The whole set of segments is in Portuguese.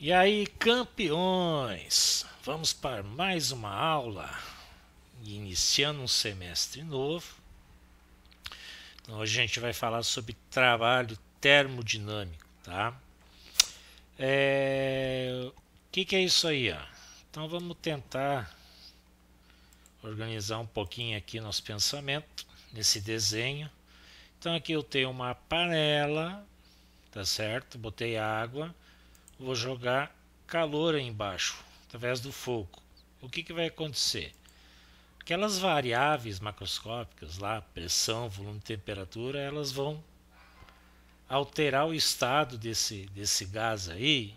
E aí, campeões, vamos para mais uma aula, iniciando um semestre novo. Então, hoje a gente vai falar sobre trabalho termodinâmico, tá? O que é isso aí, ó? Então vamos tentar organizar um pouquinho aqui nosso pensamento nesse desenho. Então aqui eu tenho uma panela, tá certo? Botei água, vou jogar calor aí embaixo, através do fogo. O que vai acontecer? Aquelas variáveis macroscópicas lá, pressão, volume, temperatura, elas vão alterar o estado desse gás aí.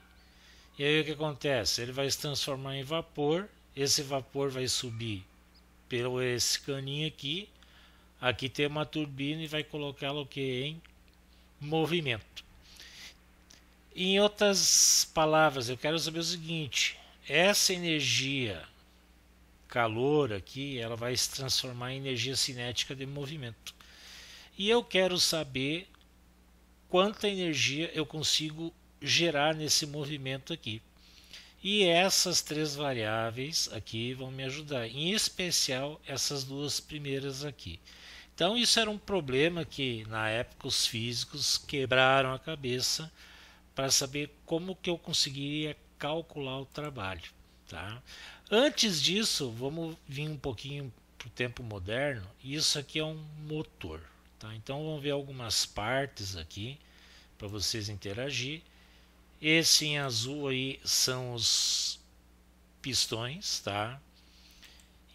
E aí o que acontece? Ele vai se transformar em vapor, esse vapor vai subir pelo esse caninho aqui, aqui tem uma turbina e vai colocá-lo em movimento. Em outras palavras, eu quero saber o seguinte: essa energia calor aqui, ela vai se transformar em energia cinética de movimento. E eu quero saber quanta energia eu consigo gerar nesse movimento aqui. E essas três variáveis aqui vão me ajudar, em especial essas duas primeiras aqui. Então isso era um problema que na época os físicos quebraram a cabeça para saber como que eu conseguiria calcular o trabalho, tá? Antes disso, vamos vir um pouquinho para o tempo moderno. Isso aqui é um motor, tá? Então vamos ver algumas partes aqui para vocês interagir. Esse em azul aí são os pistões, tá?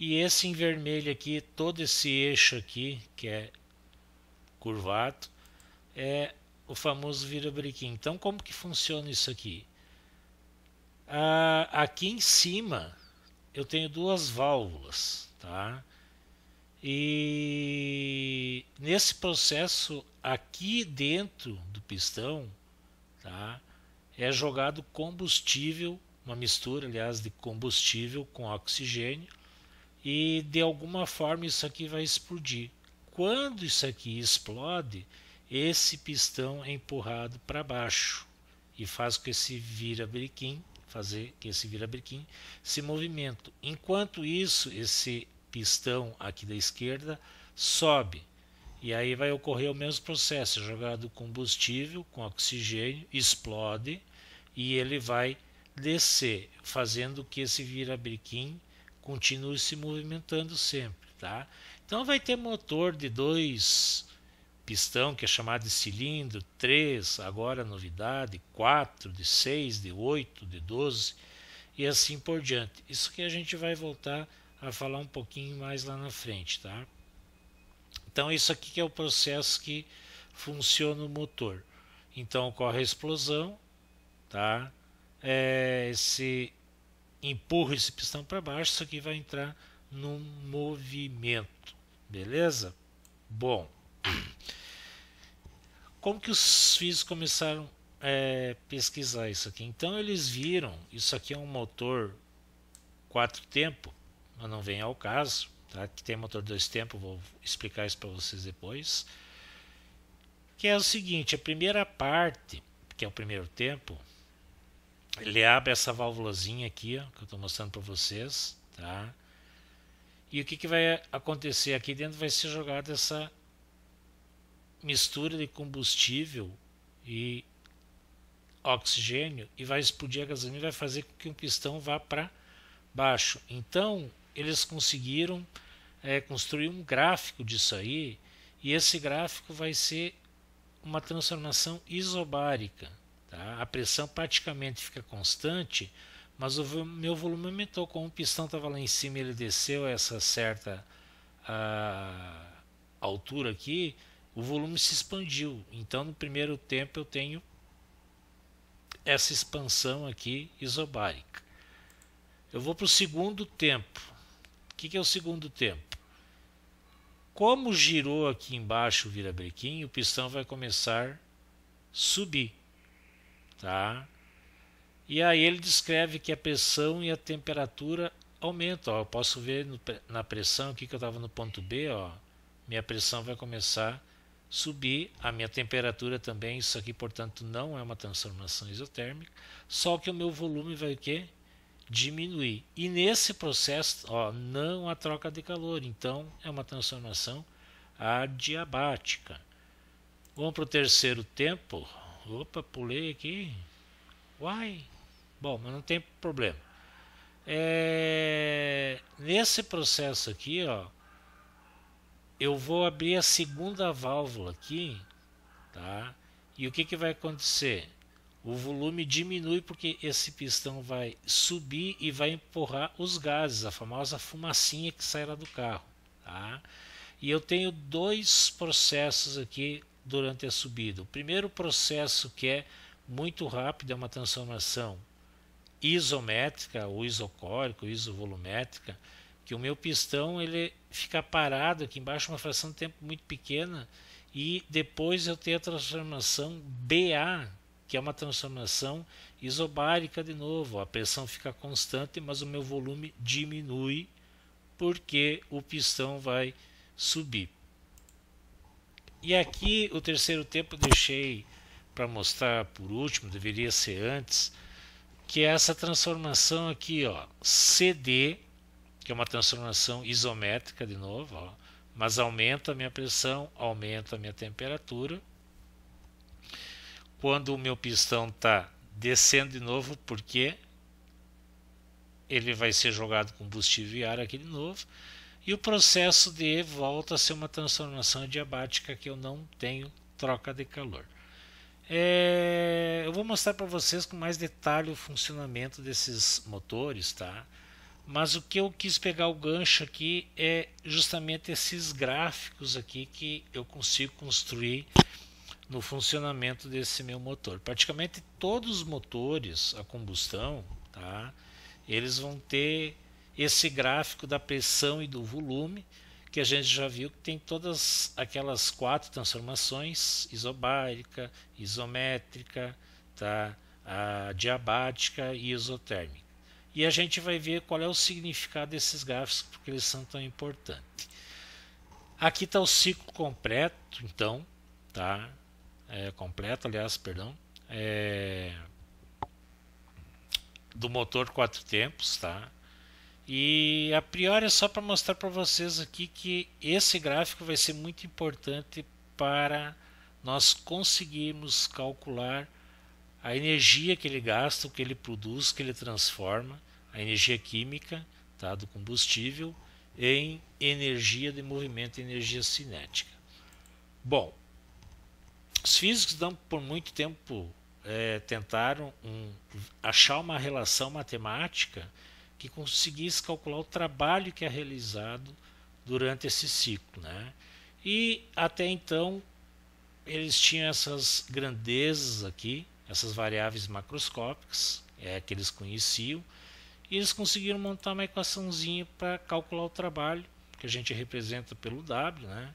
E esse em vermelho aqui, todo esse eixo aqui que é curvado, é o famoso virabrequim. Então como que funciona isso aqui? Aqui em cima eu tenho duas válvulas, tá? E nesse processo aqui dentro do pistão, tá? É jogado combustível, uma mistura, aliás, de combustível com oxigênio, e de alguma forma isso aqui vai explodir. Quando isso aqui explode, esse pistão é empurrado para baixo e faz com que esse virabrequim se movimente. Enquanto isso, esse pistão aqui da esquerda sobe. E aí vai ocorrer o mesmo processo, jogado combustível com oxigênio, explode e ele vai descer, fazendo que esse virabrequim continue se movimentando sempre, tá? Então vai ter motor de dois pistão, que é chamado de cilindro, 3, agora novidade, 4, de 6, de 8, de 12 e assim por diante. Isso que a gente vai voltar a falar um pouquinho mais lá na frente, tá? Então isso aqui que é o processo que funciona o motor. Então ocorre a explosão, tá? Esse empurra esse pistão para baixo, isso aqui vai entrar num movimento, beleza? Bom, como que os físicos começaram a pesquisar isso aqui? Então eles viram, isso aqui é um motor 4 tempos, mas não vem ao caso, tá? Que tem motor 2 tempos, vou explicar isso para vocês depois. Que é o seguinte, a primeira parte, que é o primeiro tempo, ele abre essa válvulazinha aqui, ó, que eu estou mostrando para vocês, tá? E o que vai acontecer aqui dentro? Vai ser jogada essa mistura de combustível e oxigênio e vai explodir a gasolina e vai fazer com que o pistão vá para baixo. Então eles conseguiram construir um gráfico disso aí, e esse gráfico vai ser uma transformação isobárica, tá? A pressão praticamente fica constante, mas o meu volume aumentou. Como o pistão estava lá em cima e ele desceu a essa certa altura aqui, o volume se expandiu. Então no primeiro tempo eu tenho essa expansão aqui isobárica. Eu vou para o segundo tempo. O que é o segundo tempo? Como girou aqui embaixo o virabrequim, o pistão vai começar a subir, tá? E aí ele descreve que a pressão e a temperatura aumentam. Ó, eu posso ver na pressão aqui que eu estava no ponto B, ó, minha pressão vai começar subir, a minha temperatura também, isso aqui, portanto, não é uma transformação isotérmica, só que o meu volume vai o quê? Diminuir. E nesse processo, ó, não há troca de calor, então é uma transformação adiabática. Vamos para o terceiro tempo. Opa, pulei aqui. Uai. Bom, mas não tem problema. Nesse processo aqui, ó, eu vou abrir a segunda válvula aqui, tá? E o que vai acontecer? O volume diminui porque esse pistão vai subir e vai empurrar os gases, a famosa fumacinha que sai lá do carro, tá? E eu tenho dois processos aqui durante a subida. O primeiro processo, que é muito rápido, é uma transformação isométrica ou isocórica ou isovolumétrica, que o meu pistão ele fica parado aqui embaixo uma fração de tempo muito pequena, e depois eu tenho a transformação BA, que é uma transformação isobárica de novo. A pressão fica constante, mas o meu volume diminui porque o pistão vai subir. E aqui o terceiro tempo eu deixei para mostrar por último, deveria ser antes, que é essa transformação aqui, ó, CD, que é uma transformação isométrica de novo, ó, mas aumenta a minha pressão, aumenta a minha temperatura. Quando o meu pistão está descendo de novo, porque ele vai ser jogado combustível e ar aqui de novo, e o processo de volta a ser uma transformação adiabática, que eu não tenho troca de calor. Eu vou mostrar para vocês com mais detalhe o funcionamento desses motores, tá? Mas o que eu quis pegar o gancho aqui é justamente esses gráficos aqui que eu consigo construir no funcionamento desse meu motor. Praticamente todos os motores a combustão, tá? Eles vão ter esse gráfico da pressão e do volume, que a gente já viu que tem todas aquelas 4 transformações: isobárica, isométrica, tá? A diabática e isotérmica. E a gente vai ver qual é o significado desses gráficos, porque eles são tão importantes. Aqui está o ciclo completo, então, tá? Completo, aliás, perdão, do motor 4 tempos, tá? E a priori é só para mostrar para vocês aqui que esse gráfico vai ser muito importante para nós conseguirmos calcular a energia que ele gasta, o que ele produz, que ele transforma, a energia química, tá, do combustível, em energia de movimento e energia cinética. Bom, os físicos por muito tempo tentaram achar uma relação matemática que conseguisse calcular o trabalho que é realizado durante esse ciclo, né? E até então eles tinham essas grandezas aqui, essas variáveis macroscópicas, que eles conheciam, e eles conseguiram montar uma equaçãozinha para calcular o trabalho, que a gente representa pelo W, né?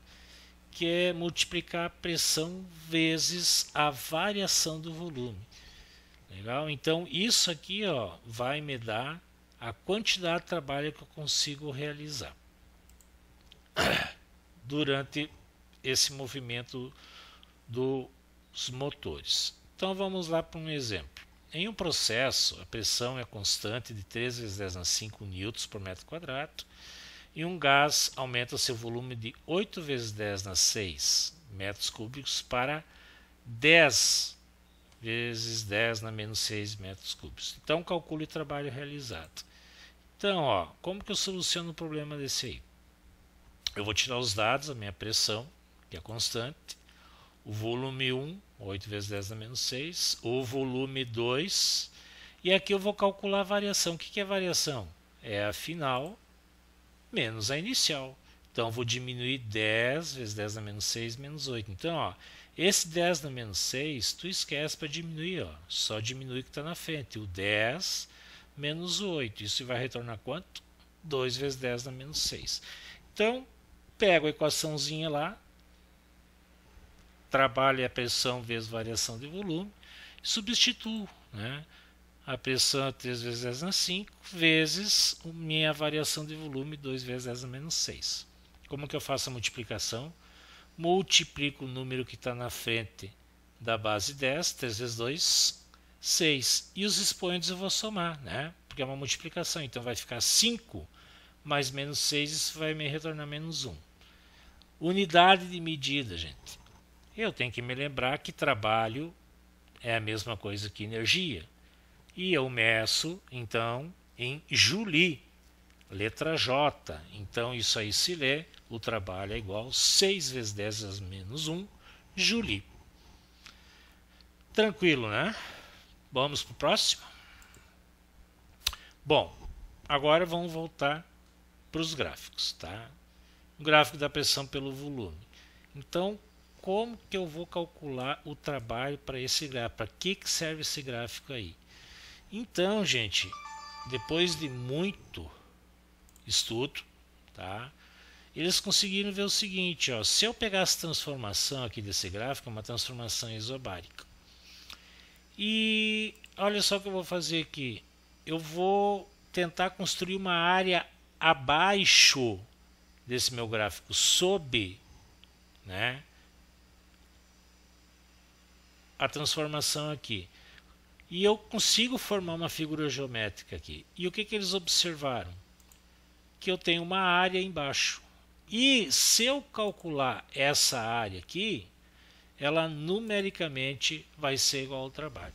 Que é multiplicar a pressão vezes a variação do volume. Legal? Então isso aqui, ó, vai me dar a quantidade de trabalho que eu consigo realizar durante esse movimento dos motores. Então vamos lá para um exemplo. Em um processo, a pressão é constante de 3 vezes 10 na 5 newtons por metro quadrado, e um gás aumenta seu volume de 8 vezes 10 na 6 metros cúbicos para 10 vezes 10 na menos 6 metros cúbicos. Então calcule o trabalho realizado. Então, ó, como que eu soluciono o problema desse aí? Eu vou tirar os dados, a minha pressão, que é constante, o volume 1, 8 vezes 10 na menos 6, o volume 2, e aqui eu vou calcular a variação. O que é variação? É a final menos a inicial. Então eu vou diminuir 10 vezes 10 na menos 6 menos 8. Então, ó, esse 10 na menos 6, tu esquece para diminuir, ó, só diminui o que está na frente, o 10 menos o 8. Isso vai retornar quanto? 2 vezes 10 na menos 6. Então, pego a equaçãozinha lá, trabalho a pressão vezes variação de volume, substituo, né? A pressão é 3 vezes 10 na 5, vezes minha variação de volume, 2 vezes 10 na menos 6. Como que eu faço a multiplicação? multiplico o número que está na frente da base 10, 3 vezes 2, 6. E os expoentes eu vou somar, né? Porque é uma multiplicação, então vai ficar 5 mais menos 6, isso vai me retornar menos 1. Unidade de medida, gente. Eu tenho que me lembrar que trabalho é a mesma coisa que energia. E eu meço, então, em joule, letra J. Então, isso aí se lê, o trabalho é igual a 6 vezes 10 menos 1, joule. Tranquilo, né? Vamos para o próximo? Bom, agora vamos voltar para os gráficos, tá? O gráfico da pressão pelo volume. Então, como que eu vou calcular o trabalho para esse gráfico? Para que serve esse gráfico aí? Então, gente, depois de muito estudo, tá? Eles conseguiram ver o seguinte, ó, se eu pegar essa transformação aqui desse gráfico, é uma transformação isobárica. E olha só o que eu vou fazer aqui. Eu vou tentar construir uma área abaixo desse meu gráfico, sob, né, a transformação aqui. E eu consigo formar uma figura geométrica aqui. E o que eles observaram? Que eu tenho uma área embaixo. E se eu calcular essa área aqui, ela numericamente vai ser igual ao trabalho.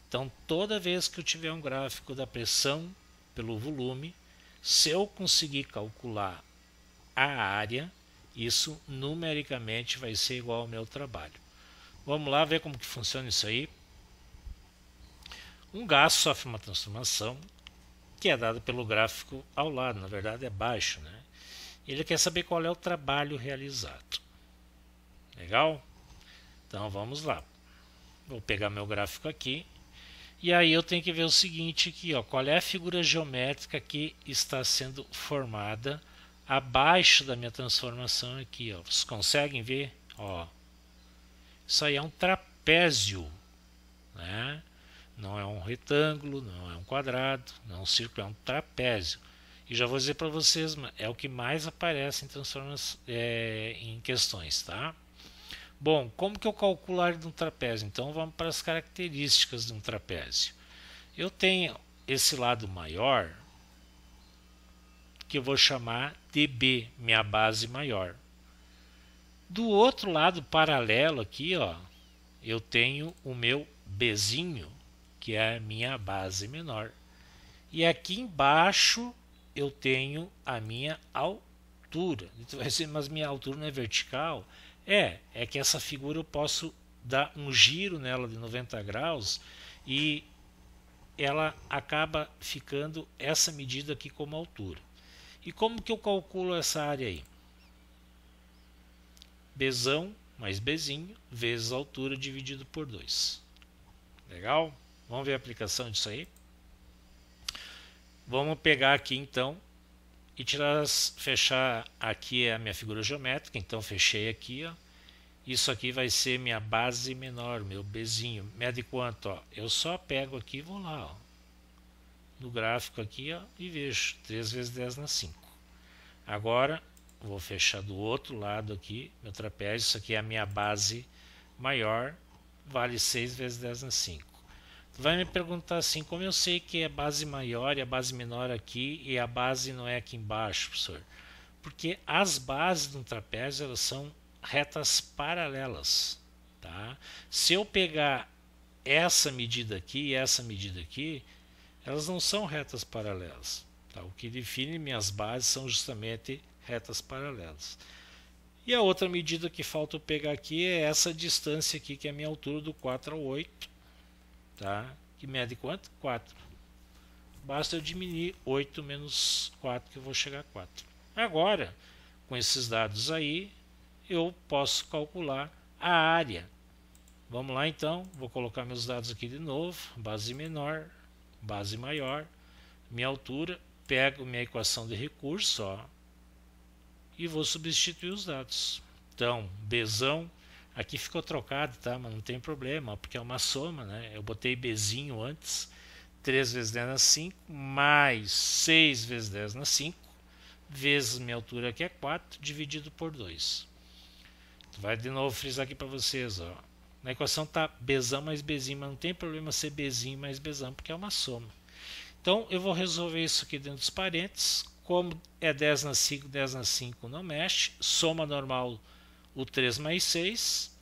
Então, toda vez que eu tiver um gráfico da pressão pelo volume, se eu conseguir calcular a área, isso numericamente vai ser igual ao meu trabalho. Vamos lá ver como que funciona isso aí. Um gás sofre uma transformação que é dada pelo gráfico ao lado, na verdade é baixo, né? Ele quer saber qual é o trabalho realizado. Legal? Então vamos lá. Vou pegar meu gráfico aqui. E aí eu tenho que ver o seguinte aqui, ó, qual é a figura geométrica que está sendo formada abaixo da minha transformação aqui, ó. Vocês conseguem ver? Ó, isso aí é um trapézio, né? Não é um retângulo, não é um quadrado, não é um círculo, é um trapézio. E já vou dizer para vocês, é o que mais aparece em transformações, em questões, tá? Bom, como que eu calculo a área de um trapézio? Então vamos para as características de um trapézio. Eu tenho esse lado maior, que eu vou chamar de B, minha base maior. Do outro lado paralelo aqui, ó, eu tenho o meu Bzinho, que é a minha base menor. E aqui embaixo eu tenho a minha altura. Então vai dizer, mas minha altura não é vertical? É que essa figura eu posso dar um giro nela de 90 graus e ela acaba ficando essa medida aqui como altura. E como que eu calculo essa área aí? Bzão mais Bzinho vezes a altura dividido por 2. Legal? Vamos ver a aplicação disso aí? Vamos pegar aqui então e fechar aqui a minha figura geométrica. Então fechei aqui, ó. Isso aqui vai ser minha base menor, meu Bzinho. Mede quanto? Ó? Eu só pego aqui e vou lá, ó, no gráfico aqui, ó, e vejo 3 vezes 10 na 5. Agora vou fechar do outro lado aqui, meu trapézio. Isso aqui é a minha base maior, vale 6 vezes 10 na 5. Tu vai me perguntar assim, como eu sei que é base maior e a base menor aqui e a base não é aqui embaixo, professor? Porque as bases de um trapézio, elas são retas paralelas, tá? Se eu pegar essa medida aqui e essa medida aqui, elas não são retas paralelas, tá? O que define minhas bases são justamente retas paralelas. E a outra medida que falta eu pegar aqui é essa distância aqui, que é a minha altura do 4 ao 8, tá? Que mede quanto? 4. Basta eu diminuir 8 menos 4 que eu vou chegar a 4. Agora, com esses dados aí, eu posso calcular a área. Vamos lá então, vou colocar meus dados aqui de novo, base menor, base maior, minha altura, pego minha equação de recurso, ó, e vou substituir os dados. Então, Bzão, aqui ficou trocado, tá? Mas não tem problema, porque é uma soma, né? Eu botei Bzinho antes, 3 vezes 10 na 5, mais 6 vezes 10 na 5, vezes minha altura aqui é 4, dividido por 2. Vai de novo frisar aqui para vocês, ó. Na equação está Bzão mais Bzinho, mas não tem problema ser Bzinho mais Bzão, porque é uma soma. Então, eu vou resolver isso aqui dentro dos parênteses. Como é 10 na 5, 10 na 5 não mexe. Soma normal, o 3 mais 6.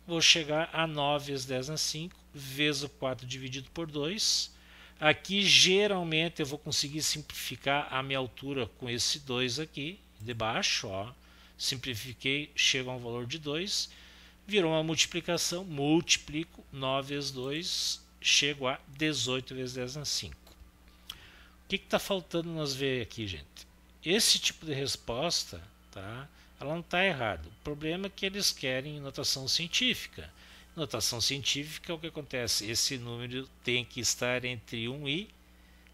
Vou chegar a 9 vezes 10 na 5, vezes o 4 dividido por 2. Aqui, geralmente, eu vou conseguir simplificar a minha altura com esse 2 aqui, de baixo, ó. Simplifiquei, chego a um valor de 2. Virou uma multiplicação, multiplico 9 vezes 2, chego a 18 vezes 10 na 5. O que está faltando nós ver aqui, gente? Esse tipo de resposta, tá? Ela não está errada. O problema é que eles querem notação científica. Notação científica, o que acontece? Esse número tem que estar entre 1 e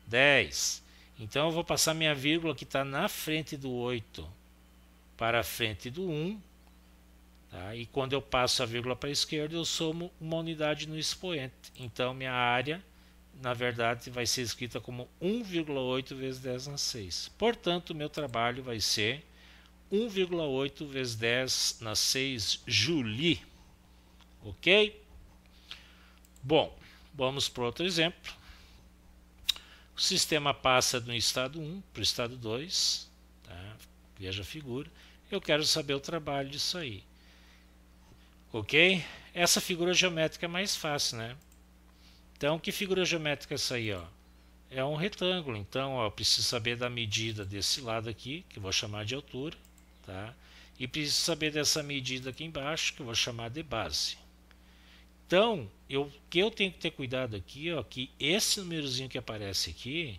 10. Então eu vou passar minha vírgula que está na frente do 8 para a frente do 1. Tá? E quando eu passo a vírgula para a esquerda, eu somo uma unidade no expoente. Então minha área, na verdade, vai ser escrita como 1,8 vezes 10 na 6. Portanto, o meu trabalho vai ser 1,8 vezes 10 na 6 joule. Ok? Bom, vamos para outro exemplo. O sistema passa do estado 1 para o estado 2. Tá? Veja a figura. Eu quero saber o trabalho disso aí. Ok? Essa figura geométrica é mais fácil, né? Então, que figura geométrica é essa aí, ó? É um retângulo. Então, ó, eu preciso saber da medida desse lado aqui, que eu vou chamar de altura, tá? E preciso saber dessa medida aqui embaixo, que eu vou chamar de base. Então, o que eu tenho que ter cuidado aqui, ó, que esse númerozinho que aparece aqui,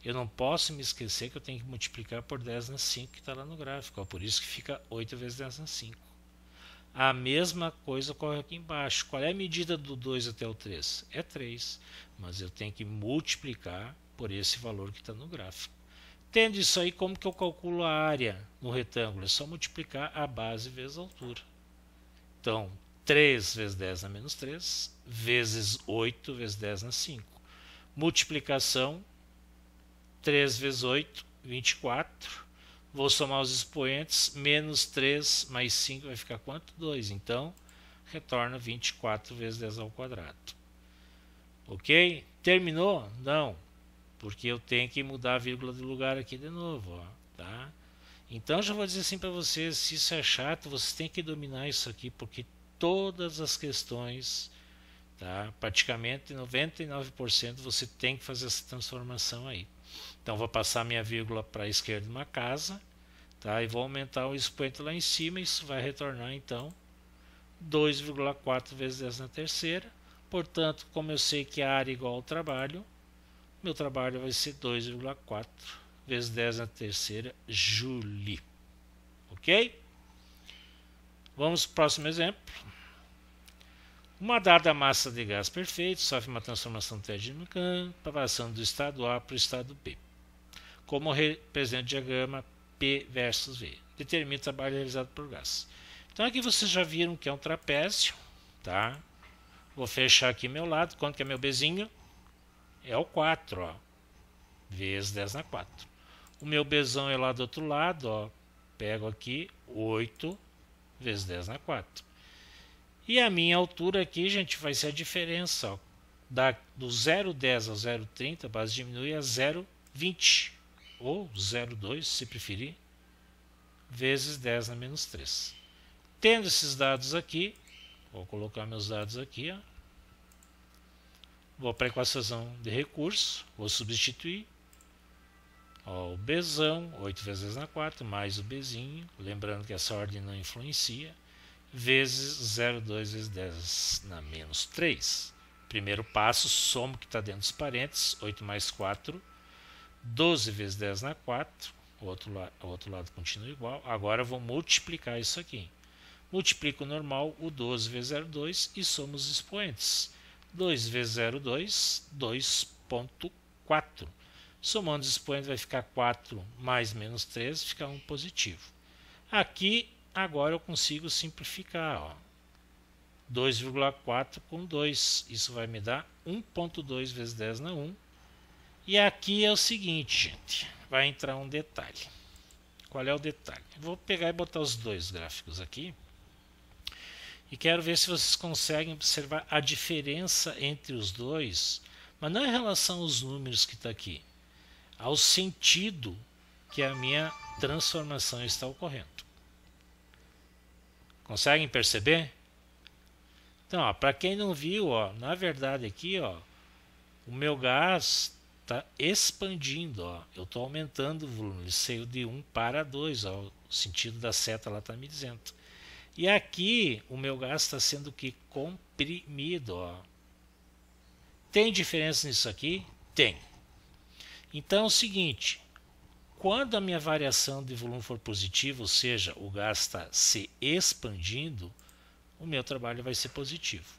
eu não posso me esquecer que eu tenho que multiplicar por 10 na 5, que está lá no gráfico. Ó, por isso que fica 8 vezes 10 na 5. A mesma coisa ocorre aqui embaixo. Qual é a medida do 2 até o 3? É 3. Mas eu tenho que multiplicar por esse valor que está no gráfico. Tendo isso aí, como que eu calculo a área no retângulo? É só multiplicar a base vezes a altura. Então, 3 vezes 10 na menos 3, vezes 8 vezes 10 na 5. Multiplicação, 3 vezes 8, 24. Vou somar os expoentes, menos 3 mais 5 vai ficar quanto? 2. Então, retorna 24 vezes 10 ao quadrado. Ok? Terminou? Não. Porque eu tenho que mudar a vírgula de lugar aqui de novo. Ó, tá? Então, já vou dizer assim para vocês, se isso é chato, vocês têm que dominar isso aqui, porque todas as questões, tá? Praticamente 99% você tem que fazer essa transformação aí. Então, vou passar minha vírgula para a esquerda de uma casa, tá? E vou aumentar o expoente lá em cima. Isso vai retornar, então, 2,4 vezes 10 na terceira. Portanto, como eu sei que a área é igual ao trabalho, meu trabalho vai ser 2,4 vezes 10 na terceira joule. Ok? Vamos para o próximo exemplo. Uma dada massa de gás perfeito sofre uma transformação termodinâmica passando do estado A para o estado B. Como representa o diagrama P versus V. Determina o trabalho realizado por gás. Então aqui vocês já viram que é um trapézio, tá? Vou fechar aqui meu lado. Quanto que é meu Bzinho? É o 4, ó. Vezes 10 na 4. O meu Bzão é lá do outro lado, ó. Pego aqui 8 vezes 10 na 4. E a minha altura aqui, gente, vai ser a diferença, ó. Do 0,10 ao 0,30, a base diminui a 0,20. Ou 0,2, se preferir, vezes 10 na menos 3. Tendo esses dados aqui, vou colocar meus dados aqui, ó. Vou para a equação de recurso, vou substituir. Ó, o Bzão, 8 vezes 10 na 4, mais o Bzinho, lembrando que essa ordem não influencia, vezes 0,2 vezes 10 na menos 3. Primeiro passo, somo o que está dentro dos parênteses, 8 mais 4, 12 vezes 10 na 4, o outro lado continua igual. Agora eu vou multiplicar isso aqui. Multiplico o normal, o 12 vezes 0,2 e somo os expoentes. 2 vezes 0,2, 2,4. Somando os expoentes vai ficar 4 mais menos 3, fica 1 positivo. Aqui, agora eu consigo simplificar. 2,4 com 2, isso vai me dar 1,2 vezes 10 na 1. E aqui é o seguinte, gente, vai entrar um detalhe. Qual é o detalhe? Eu vou pegar e botar os dois gráficos aqui. e quero ver se vocês conseguem observar a diferença entre os dois, mas não em relação aos números que está aqui, ao sentido que a minha transformação está ocorrendo. Conseguem perceber? Então, para quem não viu, ó, na verdade aqui, ó, o meu gás está expandindo. Ó. Eu estou aumentando o volume. Ele saiu de 1 para 2. Ó, o sentido da seta lá está me dizendo. E aqui o meu gás está sendo que comprimido. Ó. Tem diferença nisso aqui? Tem. Então é o seguinte. Quando a minha variação de volume for positiva, ou seja, o gás está se expandindo, o meu trabalho vai ser positivo.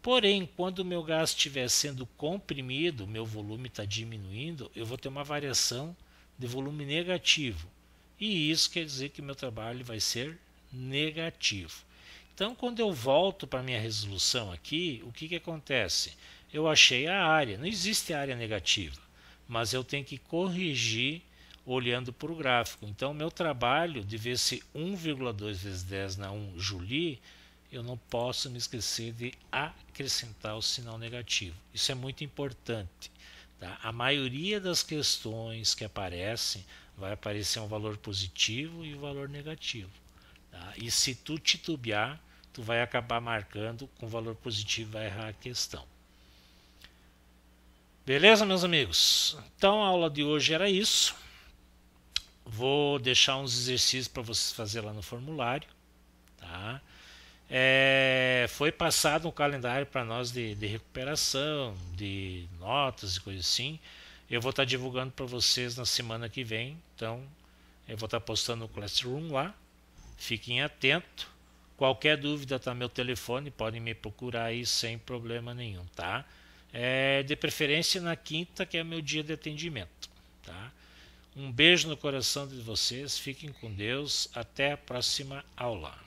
Porém, quando o meu gás estiver sendo comprimido, o meu volume está diminuindo, eu vou ter uma variação de volume negativo. E isso quer dizer que o meu trabalho vai ser negativo. Então, quando eu volto para a minha resolução aqui, o que acontece? Eu achei a área, não existe área negativa, mas eu tenho que corrigir olhando para o gráfico. Então, o meu trabalho de ver se 1,2 vezes 10 na 1 Joule, eu não posso me esquecer de acrescentar o sinal negativo. Isso é muito importante. Tá? A maioria das questões que aparecem vai aparecer um valor positivo e um valor negativo. Tá? E se tu titubear, tu vai acabar marcando com valor positivo e vai errar a questão. Beleza, meus amigos? Então a aula de hoje era isso. Vou deixar uns exercícios para vocês fazerem lá no formulário. Tá? Foi passado um calendário para nós de recuperação, de notas e coisas assim. Eu vou estar divulgando para vocês na semana que vem. Então, eu vou estar postando no Classroom lá. Fiquem atentos. Qualquer dúvida tá meu telefone, podem me procurar aí sem problema nenhum, tá? De preferência na quinta, que é meu dia de atendimento, tá? Um beijo no coração de vocês. Fiquem com Deus. Até a próxima aula.